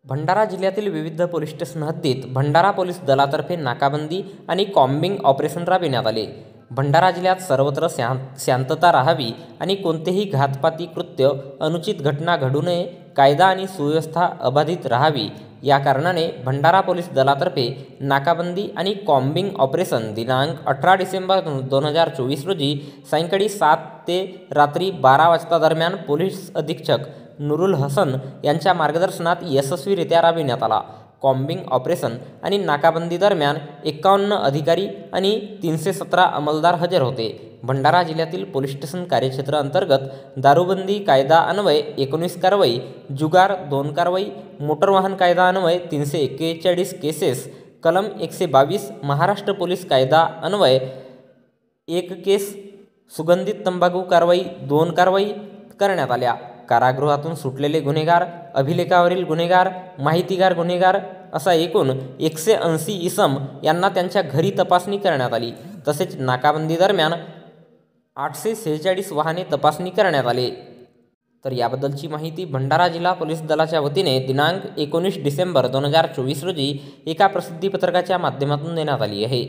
भंडारा जिल्ह्यातील विविध police station हद्दीत भंडारा पोलीस दलातर्फे नाकाबंदी आणि कॉम्बिंग ऑपरेशन राबविण्यात आले. भंडारा जिल्ह्यात सर्वत्र शांतता राहावी आणि कोणतेही घातपाती कृत्य, अनुचित घटना घडू नये, कायदा आणि सुव्यवस्था अबाधित राहावी या कारणाने भंडारा पोलीस दलातर्फे नाकाबंदी आणि कॉम्बिंग ऑपरेशन दिनांक 18 डिसेंबर 2024 रोजी सायंकाळी 7 ते रात्री 12 वाजता दरम्यान पोलीस अधीक्षक नुरुल हसन यांच्या मार्गदर्शनात यशस्वीरित्या राबविण्यात आला. कॉम्बिंग ऑपरेशन आणि नाकाबंदी दरम्यान 51 अधिकारी आणि 317 अंमलदार हजर होते. भंडारा जिल्ह्यातील पोलीस स्टेशन कार्यक्षेत्र अंतर्गत दारूबंदी कायदा अन्वये 19 कारवाई, जुगार 2 कारवाई, मोटर वाहन कायदा अन्वये 341 केसेस, कलम 122 महाराष्ट्र पोलीस कायदा अन्वये 1 केस, सुगंधित तंबाखू कारवाई 2 कारवाई करण्यात आल्या. कारागृहातून सुटलेले गुन्हेगार, अभिलेखावरील गुन्हेगार, माहितीगार गुन्हेगार असा एकूण 180 इसम यांना त्यांच्या घरी तपासणी करण्यात आली. तसेच नाकाबंदी दरम्यान 846 वाहने तपासणी करण्यात आले. तर याबद्दलची माहिती भंडारा जिल्हा पोलीस दलाच्या वतीने दिनांक 19 डिसेंबर 2024 रोजी एका प्रसिद्धीपत्रकाच्या माध्यमातून देण्यात आली आहे.